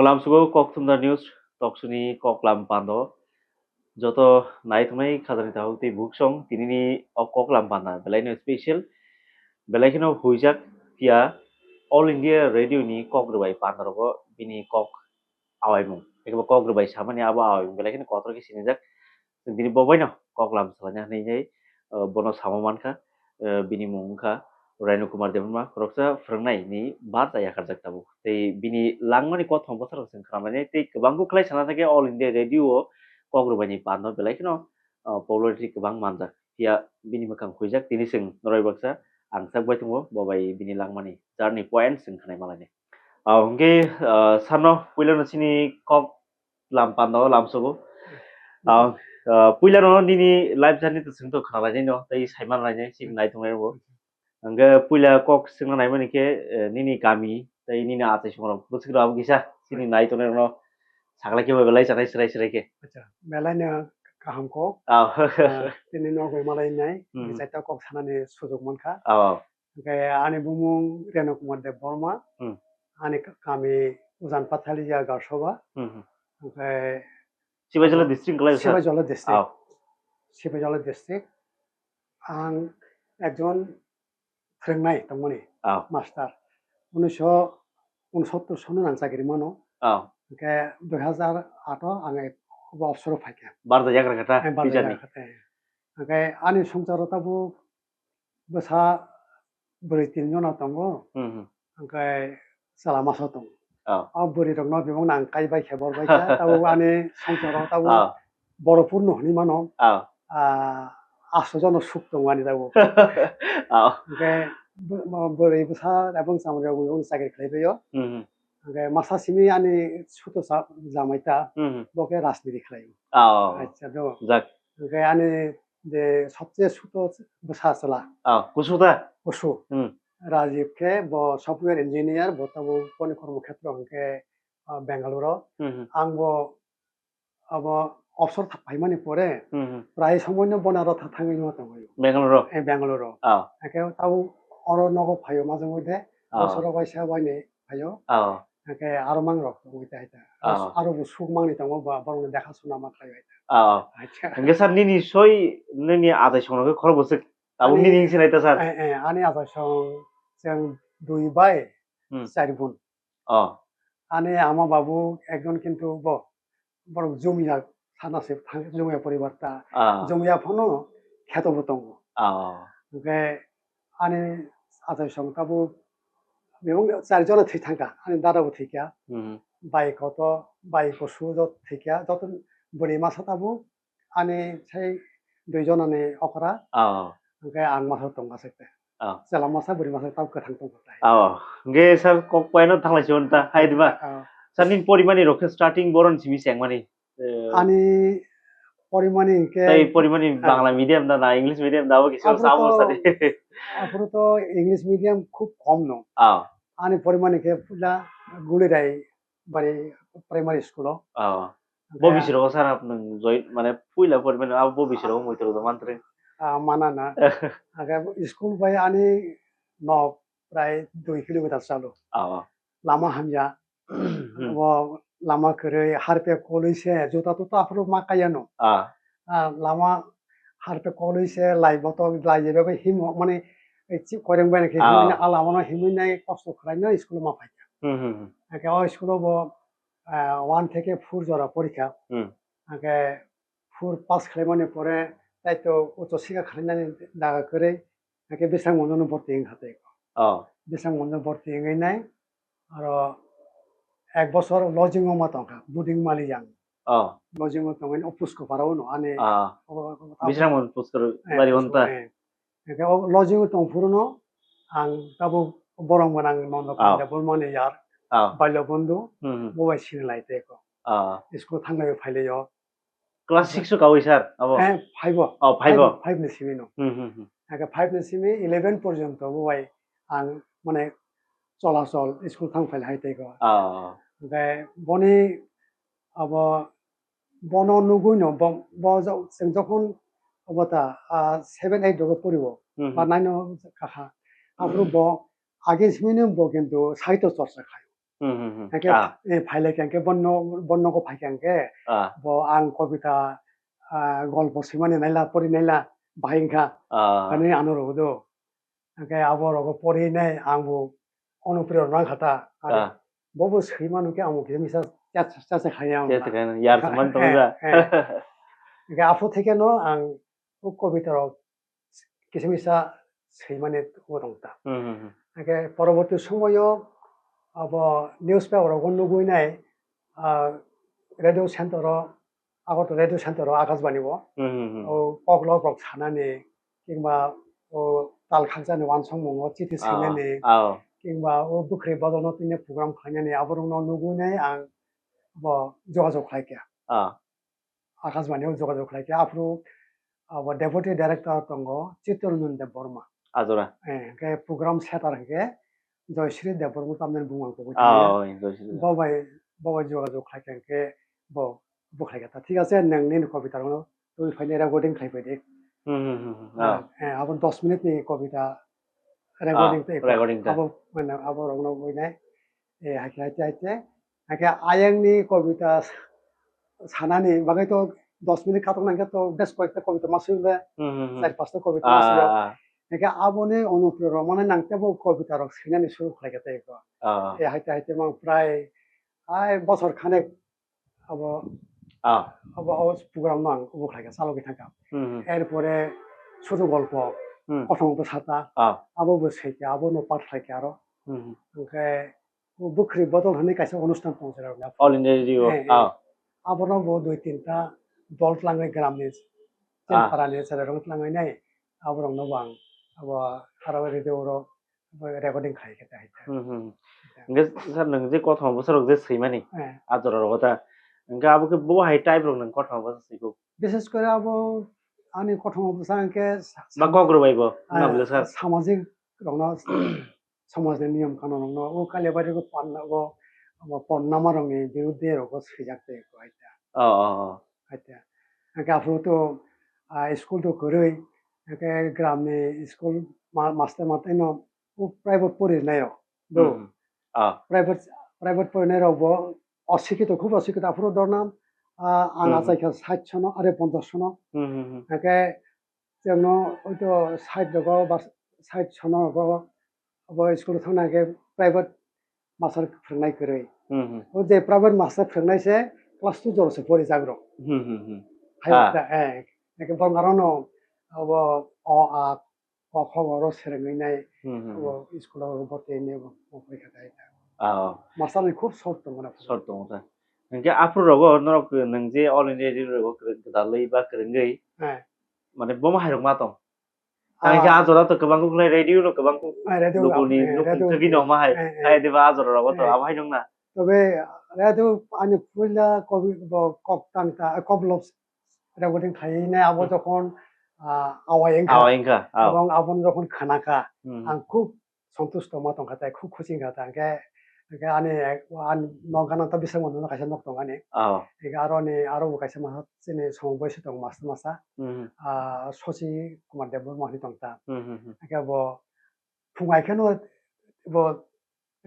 lamsugo kok tumda news toksuni kok lam pando joto naithumai khajani tahu ti buksong tinini kok lam panda belaino special belaikino huijak tia all india radio ni kok rubai pandarogo bini kok awaimung ekebo kok rubai samani abo awaimung belaikino kotor ki sinijak bini bobaino kok lam salanya nei bono samamanka bini mungka Renu Kumar Devanma koroksa phorongnai ni bar ya karjak tabu tei bini langmani ko thong bosar sing khamani tei kwbangko khlai sana thake all india radio kogrubani pano belai kheno popularity kwbang manjak tia bini mwkhang khuijak tini sing noroi baksa ang sakbai tungo bobai bini langmani journey point sing khanai malani hingke sano puilano sini kok lam pano lamsogo puilano nini live journey to singto khanalai no tei saiman lai sing nai tungai bo Angga puila kok singa nai mani ke nini kami tei nini ate sungro busik ram gisa sini nai to no sakla ke belai sanai serai serai ke আচ্ছা মেলাইनो गाहाम kok aw tini nogoi malai nai Hmm. jaita kok sanani sujok manka aw oke ani bumung Renu Kumar Dev Burma Hmm. ani kami Ujan Pathalia Garsoba oke Sibajala district kelai sar Sibajala district aw Sibajala district ang একজন फोरोंनाय तमनि aw master 1969 सननि आं साख्रि मावनो aw ओमफ्राय 2008 आङो अफसराव फायखा barda jagra kata Barda bijani जाखाते ओमफ्राय आंनि संसाराव ताबो बोसा बोरै तिनजना दङ ओमफ्राय साला मासाव दङ aw बोरै दङ बेबां आं गायबाय खेबरबायखा ताबो आंनि संसाराव ताबो aw बर'फोरनो हनि मानो aw 800 जन सुख दङ आंनि ताबो aw ओमफ्राय बोरै बोसा दाबो सामरायाव बेबां साख्रि खालायबायो ओमफ्राय मासासिमि आंनि सुथ' जामायता बके राजनीति खालायो aw আচ্ছা তো jak ওকে আনি যে সবচেয়ে ছোট বসা চলা aw kusuta বসু রাজীবকে সফটওয়্যার ইঞ্জিনিয়ার বর্তমান কোনি কর্মক্ষেত্র অঙ্কে বেঙ্গালুরু আংবো আব অবসর থাকপাইমানি পরে প্রায় সময়नो बनार थाङै न थाङै Bangalore বেঙ্গালুরু aw একে তাও অরণ্যক ফাইও মাঝে মধ্যে বছর বাইসা বাইনে ফাইও aw একে আরো মাং রক হইতা হইতা আরো সুখ মাংনি তাও বরং দেখাশোনা मा খাই হইতা aw আচ্ছা hingke sar nini soi nini adai sono ke khoro busik tabung nini sinai ta sar आंनि आबासों जों दुइ बाय चारि गुन aw आंनि आमा बाबु একজন কিন্তু বড় জমিয়া থানাসে জমিয়া পরিবারটা জমিয়া ফোনো খেতব দङ aw ओमफ्राय आंनि आबासों ताबो बेयाव चारिजना थैथांखा आंनि दादाबो थैखाया बाइक सुज थैखाया যত बोरै मासा ताबो आंनि साय दुइजनानि अखरा aw ओमफ्राय आं मासाव दङ गासैबो aw जेला मासा बोरै मासा ताबो गोथां दङ aw hingke sar kok paino thanglai sion ta hai diba sar nin porimani rokhe starting boron simi sengmani आंनि परिमाणि के tai porimani bangla medium da na english medium da ki sab samo sari 앞으로 또 English medium खूब कम no aw आनी परिमाणि के पुला गुलिराय बारे primary school aw bobisiro sar apnang join mane puila porimani ab bobisiro moitro da mantre माना ना आगे school bye आनी न प्राय 2 किलोमिटार चालू aw लामा हामजा वो लामा करे हारपे कॉलेज से जोता तो आपरो मा कायानो लामा हारपे कॉलेज से लाइव तो लाइव बे हिम माने एची करें बाय के हिमना आलामा हिमनाय कष्ट खरायनो स्कुल मा फाय आगे ओ स्कुल बो 1 থেকে 4 जरा परीक्षा आगे 4 पास खालामने परे তাই তো উচ্চ শিক্ষা খালিনানি দাগা করে একে বেসাং মঞ্জন ভর্তি হাতে বেসাং মঞ্জন ভর্তি নাই আর এক বছর লজিং মা টঙ্কা বুডিং মালি যাং লজিং টঙ্কা অপুস্কো পারাও ন আনে bisrang mon puskar bari onta একে লজিং টং ফুরনো আং তাবো বরং মনাং নন্দ পান্ডা বলমানে यार aw বাল্য বন্ধু মোবাইল সিনে লাইতে কো school থাঙ্গায় ফাইলেও class 6 kawai sar abo হ্যাঁ 5 aw 5 5 নে সিমিনো আগে 5 নে সিমি 11 পর্যন্ত বই আং মানে চলাচল স্কুল থাংফাইল হাইতে গো ओमफ्राय बनि अब बन नुगुइन ब जों जखन अबता 7 8 दग पड़िब बा 9 काखा आफरो ब आगे सिमिनो ब किन्तु साहित्य चर्चा खायो Angke phaile kangke bonno ko phai kangke bo ang kobita golpo simani naila pori naila bahingka ani anoro do angke abo rogo pori nai angbu অনুপ্রেরণা খাতা আর ববো সেইমানুকে আমাকে মিসা চাচা খাইয়া yar teman tonga আফো থেকে ন আং ও কবিতার কিছু মিসা সেইমানে ওরংতা আগে পরবর্তী সময়ও আব নিউজ পেপার গন্নগুই নাই রেডিও সেন্টার আগত রেডিও সেন্টার আকাশবাণীব ও পগল পগ সানানি কিংবা ও তাল খাকজানি ওয়ানসং মঙ্গ চিঠি সিনানি কিংবা ও বুখরি বদল তিনে প্রোগ্রাম খাইনানি আবরং নুগুইনাই আং ব যোগাযোগ খাইকে আকাশবাণীও যোগাযোগ খাইকে আফ্রু ডেপুটি ডাইরেক্টর দङ চিত্তরঞ্জন দেব বর্মা আজরা के program setter के जयश्री देव बर्मा तामने बुंगांखौ बाबाय बाबाय যোগাযোগ খাইके के ब बुखायगा ঠিক আছে नोंनि कविताखौ তুই ফাইনে রেকর্ডিং খাইबाय दे आबो 10 मिनिटनि कविता রেকর্ডিং आबो মানে आबो रंनो बयनाय हाके हाके आयंनि कविता सानानि बागैथ' 10 मिनिट खाथ'नांगौ तो बेस कয়েকটা कविता मासुबे 4-5টা कविता मासुबे একে আবনে অনুপ্রেরণা নাংতেবো কবিতা রক সিনানি শুরু খাইগাতে এগো হাইতে হাইতে মান প্রায় বছর খানেক আব আব প্রোগ্রাম নাং উবো খাইগা চালুকে থাকা এরপরে ছোট গল্প প্রথমত সাতা আবো বসেকে আবো নো পাঠ খাইকে আরো ওকে বুখরি বদল হনে কাছে অনুষ্ঠান পৌঁছার অল ইন্ডিয়া রেডিও আবনো বো 2-3টা দল লাঙ্গাই গ্রামনি চেনপারানি সেরা রং লাঙ্গাই নাই আবরংনো বাং abo harawa radio ro recording khai khata haita nge sar nang je kothom bosor je seimani ajor ro kota nge abu ke bo hai type rong nang kothom bosor siko বিশেষ করে abo ani kothom bosangke ba gogro baibo na bole sar সামাজিক রংনা সমাজের নিয়ম কানুন রংনা ও কালেবারি কো পান্নাগো abo পন্নামা রঙে বিরুদ্ধে রগো সিজাকতে কো হাইতা হাইতা আগে Afro তো স্কুল তো করই একে গ্রামে স্কুল মাস্টার মাতাই ন প্রাইভেট পড়ি নাই দো প্রাইভেট পড়ি নাই রব অশিক্ষিত খুব অশিক্ষিত আফ্রো দরনাম আঙা চাইখা 60 জন আরে 50 জন একে যেন ওই তো 60 দগ বা 60 জন अब स्कुल थांनाके प्राइवेट मास्टार फोरोंनाय करै ओ जे प्राइवेट मास्टार फोरोंनाय से क्लास 2 जरसे परि जाग्रो हायता एके बंगारनो अब अ आ क ख ग सेरङैनाय अब स्कुलाव बतेने फैखा थायता मास्टारनि खूब शर्ट दङ ता नोंके आफ्रो रगो नरक नों जे अल इन्डिया रेडियो रगो दालै बा फोरोंगै माने बम हायरक मा दं आंके आजरा तो गोबां गुलाय रेडियो रो गोबां लोगोनि लोगोनि न मा हाय आय देबा आजरा रगो तो आबाय दंना তবে रेडियो आनि पुइला कवि कक्तांता कबलस রেকর্ডিং খাইনে আবো যখন আওয়াইंखा এবং আপন যখন খানাকা আং খুব সন্তুষ্ট মাতং খাতা খুব খুশি খাতা আগে আনে নগানাতা বিসং মন কাছে নক দং আনে এগা আরো কাছে মা চিনি সম বয়স দং মাস্টার মাসা সচি কুমার দেব মহানি দংতা আগে ব ফুঙাইখানো ব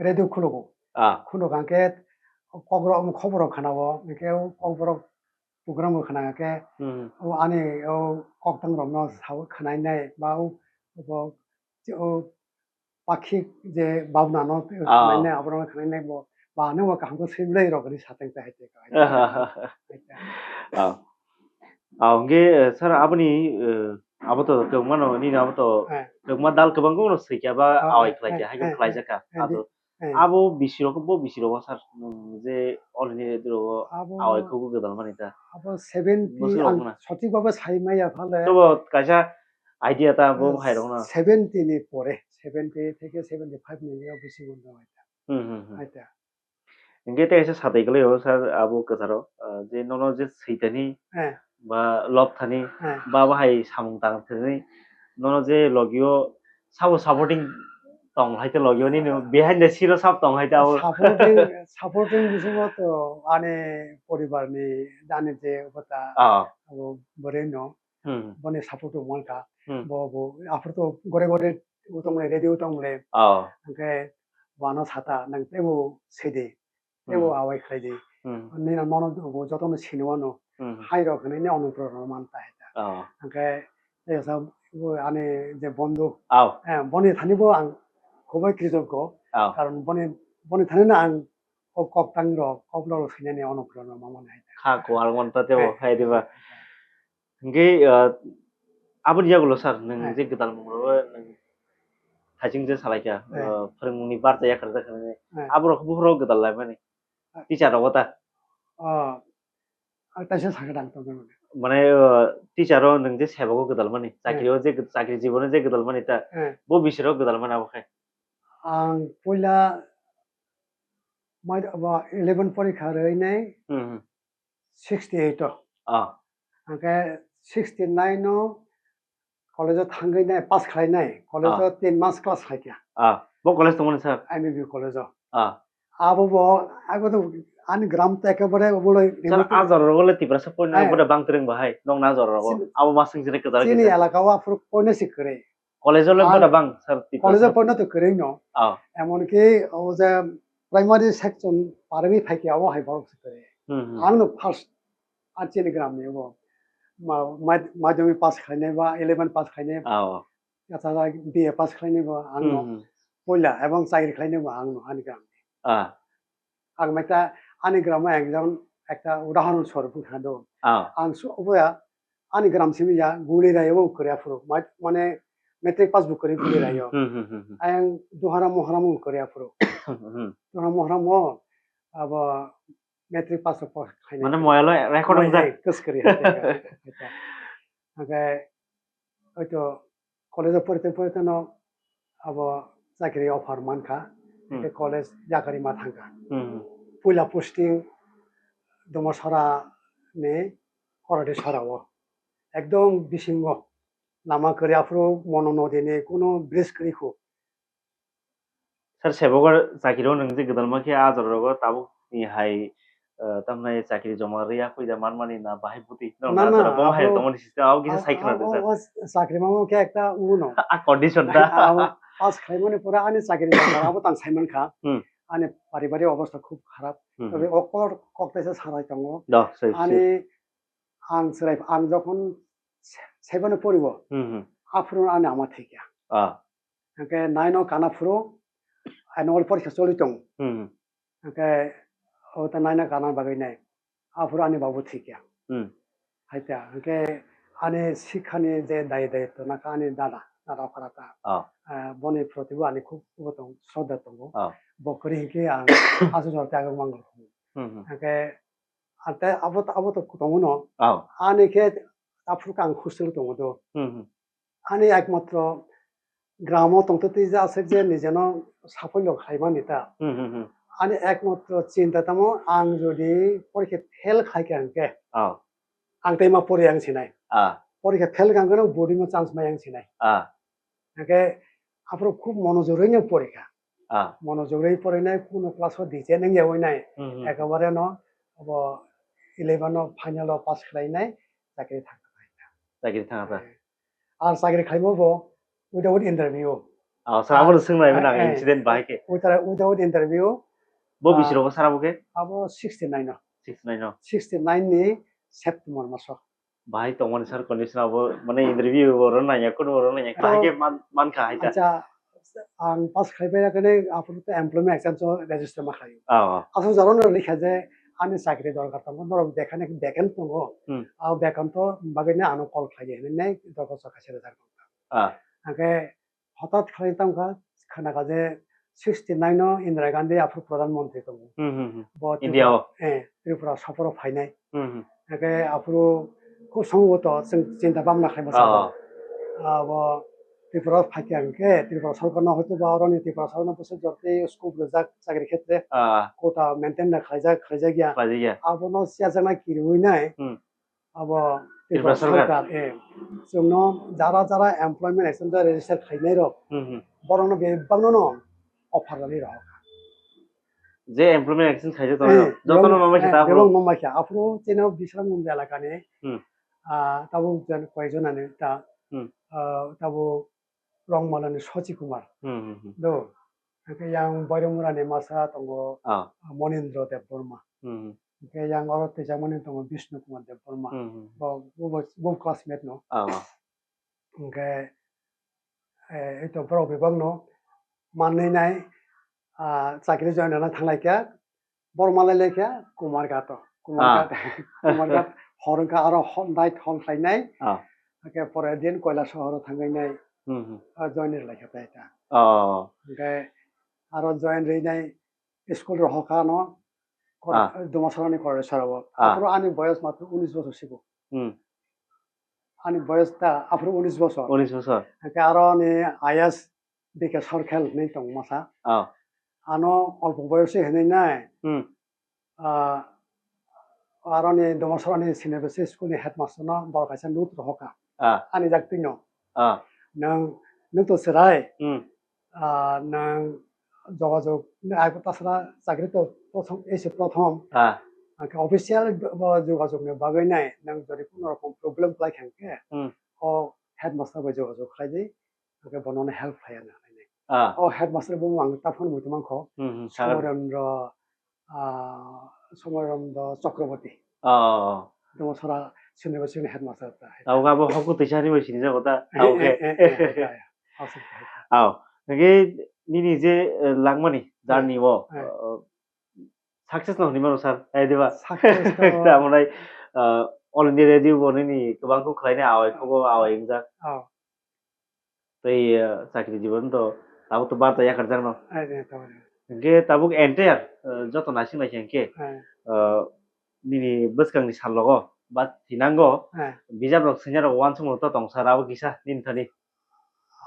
রেডিও খুলগো খুনো গাंके কবর খবর খানাবো একে কবর program খানাকে ও আনে ও কক্তাং রমন সাউ খানাইনাই বা ও পাখি যে বাবনানো খানাইনাই আবরং খানাইনাই ব বানে ও কাহঙ্গ সিমলাই রগনি সাতেং তাইতে nge sar abani abo to kongmano ni abo to kongma dal kobang ko seikia ba awai khlaija hai khlaijaka ado abo bisiro sar je all india radio awai ko godal manita abo 70 সঠিক ভাবে সাইমাইয়া ফালে তো কাজা idea তা bomb হাইরং না 70 নি পরে 70 থেকে 75 নি বেশি বন্ধ হইতা আইতা nge te ese sadai gele ho sar abo kasaro je nono je seitani বা লব থানি বা বাহাই সামুং তাং থানি ননো যে লগিও সাবো সাপোর্টিং তং হাইতে লগিও নি বিহাইন্ড দ্য সিনো সাব তং হাইতে আও সাপোর্টিং বিসঙ্গ তো আনে পরিবারনি দানে যে কথা আবো বরে ন বনে সাপোর্ট মানকা বো আফর তো গরে গরে উতংলে রেডিও উতংলে ওকে wano sata nang tebo sede tebo awai khlaidi nina mono go jotono sinwano hairo khne ne অনুপ্রেরণা মানতা এটা angke esa ane je বন্ধু বনি থানিবো আং খুবই কৃতজ্ঞ কারণ বনি থানি না আং ককটাং ro koblor sinane অনুপ্রেরণা মামনে এটা খা ko algon ta tebo hai diba nge abun yagulo sar nang je gedal mungro nang hajing je salaika फोरोंमुंनि बारता याखर जाखने abro khubro gedal lai mane teacher ro ta তাইসে সাগদাং তো মানে টিচারও नों जे सेबागो गोदाल माने चाकरियाव जे चाकरि जीबनाव जे गोदाल माने ता बो बिसोराव गोदाल माने आबोखाय आं पहिला माइ 11 परीक्षा रैनाय 68 आंके 69 नो कलेजाव थांगैनाय पास खालायनाय कलेजाव 10 मास क्लास खायखा बो कलेज दंमोन सार एमबीबी कलेजाव आबो आगो आनि ग्राम तो एकेबारे बले सार आजर रगले तिब्रासा पयना बडा बांतरिं बाहाय दं ना आजर रगो आबो मासिं जिरे गोदाल चिनि एलाकाव आफुर पयना सिकरे कलेजाव ले बडा बां सार कलेजाव पयना तो करे न एमन कि ओ जे प्राइमारी सेक्शन पारबी फाइके आव हाय बाव सिकरे आंनो फर्स्ट आचिनि ग्राम ने वो माध्यमिक पास खायनाय बा 11 पास खायनाय याचा बीए पास खायनाय बा आंनो पयला एवं चाकरि खायनाय बा आंनो आनि ग्राम आं मेटा आनि ग्रामा एकजन একটা উদাহরণ স্বরূপ খাদো आं सबाया आनि ग्राम सिमिया गुलि रायो करे आफुर माने मेट्रिक पास बुक करे गुलि रायो आं दुहारा महराम करे आफुर दुहारा महराम अब मेट्रिक पास खायनाय माने मयालो रेकर्ड जा कस करे ओके হয়তো কলেজে পড়তে পড়তে ন अब চাকরি অফার মানখা কলেজ জাকারি মা থাকা পয়লা পোস্টিং দমসরা নে করতে সরাও একদম বিসিঙ্গ লামা করে আফ্রো মন নদেনে কোনো ব্রিজ করিখো सार सेबगर चाकरियाव नों जे गोदाल माखि आजर रगो ताबो नि हाय तामनाय चाकरि जमा रिया फैदा मान मानि ना बाहाय बुति ना ना बाहाय दमनि सिस्टेम आव किसे साइखना दे सर चाकरि मामो के একটা उनो आ कंडिशन दा पास खाइमने पुरा आनि चाकरि जाबाबो तां साइमन खा आनि पारिबारिक अवस्था खूब खाराप तबे अकर कक्ताइसे साराय दङ आनि आं सराय आं যখন সেভেনে পড়িব আফরো आनि आमा थैया ओके 9 काना फुरो एनुअल परीक्षा चलितों ओके ओता 9 काना बागैनाय आफुर आनि बाबु थैया हाइता ओके आनि शिक्षानि जे दाय दायित्व नाका आनि दादा फराता बनि प्रतिबो आनि खूब दं श्रद्धा दङ बकरी के आं आजु जरते आगो मंगल ओके आते अब तो दङ न आनि के आफुर आं खुसुल दङ दो आनि एकमात्र গ্রামও তন্ততে যে আছে যে নিজেনো সাফল্য খাইমানিতা আনি একমাত্র চিন্তাতাম আং যদি পরীক্ষা ফেল খাইকে আংকে आं दैमा परियां सिनाय परीक्षा फेल गांगनो बोर्डिंग चान्स मायां सिनाय ओके आफरो खूब मनोजोरैनो परीक्षा मनोजोरै फरायनाय कोनो क्लासआव दिजे नों यावैनाय एकेबारे न अब 11 फाइनाल पास खालायनाय चाकरि थांगा आर चाकरि खाइमोबो without interview साराबो सोंनाय मोन आं इन्सिडेन्ट बाहायके without interview बो बिसोरबो साराबोके अब 69 नि सेप्टेम्बर मासाव बाहाय दंमोन सार कन्डिसनावबो माने इन्टारभिउ वरो नाया कोन वरो नाया बाहायके मानखा हायता अच्छा आं पास खाइबायखने आफुरते एमप्लयमेन्ट एक्सचेन्ज रेजिस्टार मा खायो आसो जरन लिखा जे आनि चाकरि दरकार दङ नरम देखाने बेकेन्ट दङ आ बेकेन्ट बागैने आनो कल खायो ने दरखास्त खासेर जागोन ओके हठाৎ खालायतामखा खोनागा जे 69 नो इन्दिरा गान्धी आफुर प्रधानमन्त्री दङ इन्डियाव त्रिपुरा सफर फाइनाय ओके आफुर को संगत जों चिन्ता भाबना खाइमा साबो अब त्रिपुरा फाइकांके त्रिपुरा सरकारना हयतो बा अरनि त्रिपुरा सरकारना बसे जरते स्कोप रजाक चाकरि क्षेत्रे कोटा मेंटेन ना खाइजा गया अब न सियाजना किरुइनाय अब त्रिपुरा सरकार जोंनो जारा एमप्लयमेन्ट एक्सचेन्ज रेजिस्टार खाइनाय र बरनो बेबांनो न अफार जानि रहा जे एमप्लयमेन्ट एक्सचेन्ज खाइजा दङ जतन मामा खिता बेबो मामा खिया आफरो जेनो बिसरा मुंजा लागाने ताबो जन कयजनानो ताबो रंमालानि सची कुमार दो yang Bairumurani masa tunggu Ah. Monindra Dev-Burma. Yang orang Tejamonin tunggu Vishnu Kumar Dev-Burma. Bu classmate no. Itu bro bibang no. Manai nai sakit join dana thanglai kya. Burma lai kya Kumargat. Kumargat horengka aro night hall khai nai. Pore din Kailash horo thangai nai. Joiner lai kya ta. Aro join rei nai school ro hoka no. Dumasarani করে সারাবো afro ani বয়স মাত্র 19 বছর ছিল ani বয়সটা afro 19 বছর 19 বছর কারণ is দিকে সরকার নেই তো মাসা আনো অল্প বয়সে হেনে নাই আরনি দুমাসরানি সিনেবেসে স্কুলনি হেডমাস্টার না বরকাইছে Nut রহকা ani jaktino nang to serai nang যোগাযোগ তাছাড়া চাকরি তো প্রথম এসে প্রথম অফিসিয়াল যোগাযোগের বাগৈ নাই নং যদি কোনো রকম প্রবলেম প্লাই খাঙ্কে ও হেডমাস্টার বাই যোগাযোগ খাইদি ওকে বননে হেল্প খায় না ও হেডমাস্টার বং আং তাফন মুতমাংখ সমরেন্দ্র চক্রবর্তী দমসরা সিনিয়র হেডমাস্টার তা আওগাবো হকু তেসারি বইছিনি জগতা আওকে আও nge nini je langmani jarni wo success nahni mano sir ai deba ta monai all india radio bonini kobang ko khlaina awai ko awai ingjak tei chakri jibon to tabu to barta yakar jangno nge tabuk entire joto nasing nai hengke nini bwskangni sallogo ba tinango bijab rok sinjaro wan sumo to tongsar abo kisa nin thani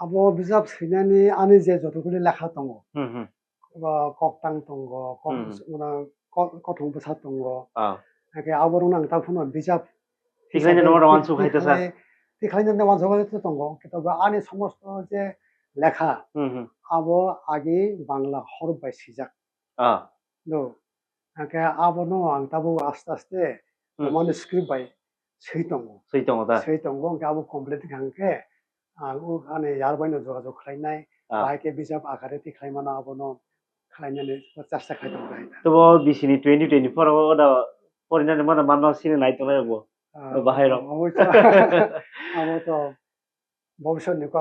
abo bijab sinani ani je jotoguli লেখা দङ ককটাং দङ কথং বসা দङ একে আবরণ আং তাফুনো bijab tiklaina no wan su khaita sa tiklaina wan su khaita দङ কিন্তু ani সমস্ত যে লেখা abo agi bangla হরফ বাই সিজাক no একে আবনো আং তাবো আস্তে আস্তে মানে স্ক্রিপ্ট বাই সেই দङ abo কমপ্লিট গাংকে আনে ইয়ারবাইনো যোগাযোগ খাইনাই বাইকে বিজাব আকারে তিখাইমানা আবনো খাইনানে চেষ্টা খাইতাম গাই তো বিসিনি 2024 ওদা পরিনানে মানে মাননা সিনে নাই তো নাইবো বাহির আমো তো ভবিষ্যৎ নিকা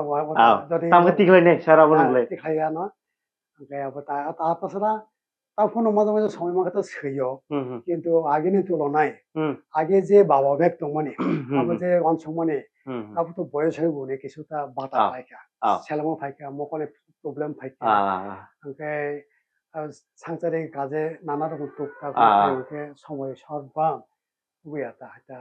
যদি তামকে তিখাই নাই সারা বললে তিখাইয়া না গায় আবো তা তাছাড়া তখন মাঝে মাঝে সময় মাকে তো ছইও কিন্তু আগে নি তুলনায় আগে যে বাবা ব্যাগ তো মানে আবো যে অনসং মানে আবো তো বয়স হয়ে বনে কিছুটা বাতা পাইকা সেলামো পাইকা মকলে প্রবলেম পাইকা ওকে সাংসারিক কাজে নানা রকম টুকটাক ওকে সময় সরবা বুয়াতা এটা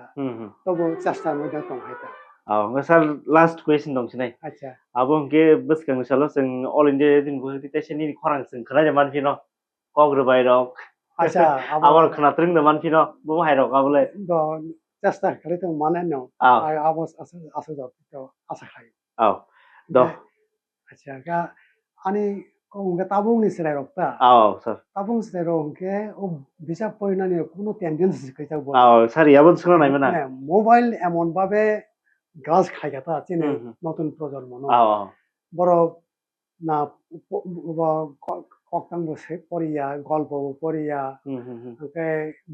তবু চেষ্টার মধ্যে দং হাইতা ngasal last question dong sinai acha abong ke beskang salo sing all india din bu ti tese ni khorang sing khana jaman pino kogre bai rok acha abor khana tring da man pino bu hai rok abule do চেষ্টা করে তো মানে ন আবস আছে তো আশা খাই do acha ga ani kong tabung ni serai rokta sir tabung serai rongke o bisa poinani কোনো tendency কইতা বল sir yabon শুনো নাই না মোবাইল এমন ভাবে গাছ খাই গেতা চিনে নতুন প্রজন্ম বড় না কক্তাং বসে পড়িয়া গল্প পড়িয়া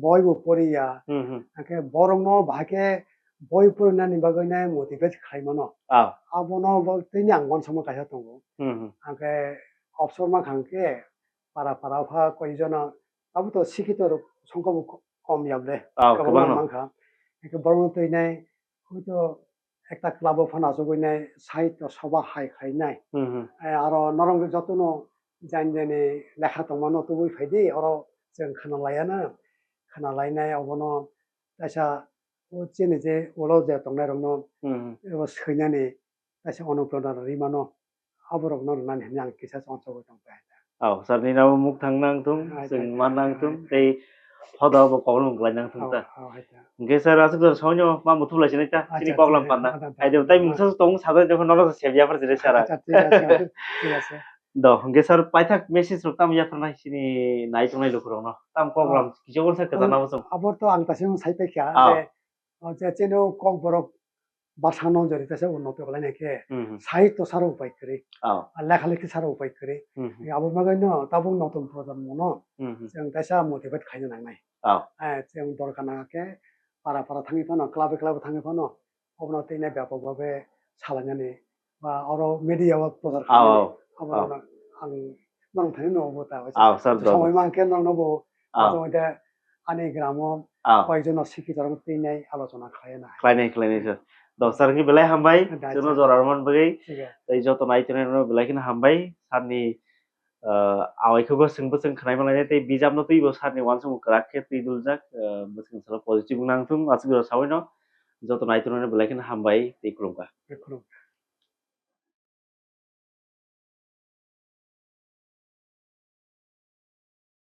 বইবো পড়িয়া বরং ভাগে বই পড়নানি বাগৈনাই মোটিভেট খাইমানো আবনো বলতে আঙ্গন সময় কাইছা দङ আগে অবসর মা খাংকে পারা পারা ফা কয়জন আবু তো শিক্ষিত সংখ্যা কম ইয়াবলে গোবাং মাংখা একে বরং তৈনাই হয়তো একটা ক্লাব ফানা জগৈনাই সাহিত্য সভা হাই খাইনাই আর নরম যতনো জান জানি লেখা দङমানো তো বই ফাইদি আর जों खोनालायाना खोनालायनाय अबनो तासा ও চেনে যে ওলো যে দংনাই রংনো এবার সৈনানি তাসে অনুপ্রেরণা রিমানো আবরক নরনান হেনাং কিসা চঞ্চগো দংপাय sarni na muk thang nang tum sing man nang tum tei hoda bo kobol mung lai nang tum ta nge sar asuk so sonyo ma mutu lai sinai ta chini koglam panna ai de tai mungsa tong sada jokhon nolo sebya par jere sara ঠিক আছে do nge sar paithak message rok tam ya pranai sini nai tongnai lukurok no tam koglam kijogol sa kazana bo abor to ang tasing saipekya যে চেনো cock বরক বাসানো জড়িতেছে উন্নত বলে নাকি হুম হুম সাহিত্য ছাড়া উপায় করে আও আর লেখালেখি ছাড়া উপায় করে হুম হুম আবু মাগাই ন তাবু নতুন প্রজন্ম ন হুম হুম जों তাইसा मोटिभेट खालामनो नांनाय আও जों दरकार नाङाखे पारा पारा थाङै फानो क्लाबे क्लाबे थाङै फानो अबनाव तैनाय ब्यापकभावे सालायनानै बा अराव मिडियाआव प्रचार আও खालामनानै আও আও अबनाव आं नंथाय न'आवबो दाबायसा আও স্যার দাও সময় মানকে নংনবো আও বাজो এটা আনি গ্রামও আও কয়েকজন শিক্ষিতর তৈনাय आलोचना खालायना Kleine sir. Daw sar ngi belai hambai दाइसा jono jorarman bagai सिगा tei joto naitone no belai kino hambai sarni awaikhogo singbo sing khnai malai tei bijapno tuibo sarni wansung krakhe tui duljak bwsing sala positive nangtung asuk sabai no joto naitone no belai kino hambai tei khulumka. बेखौनो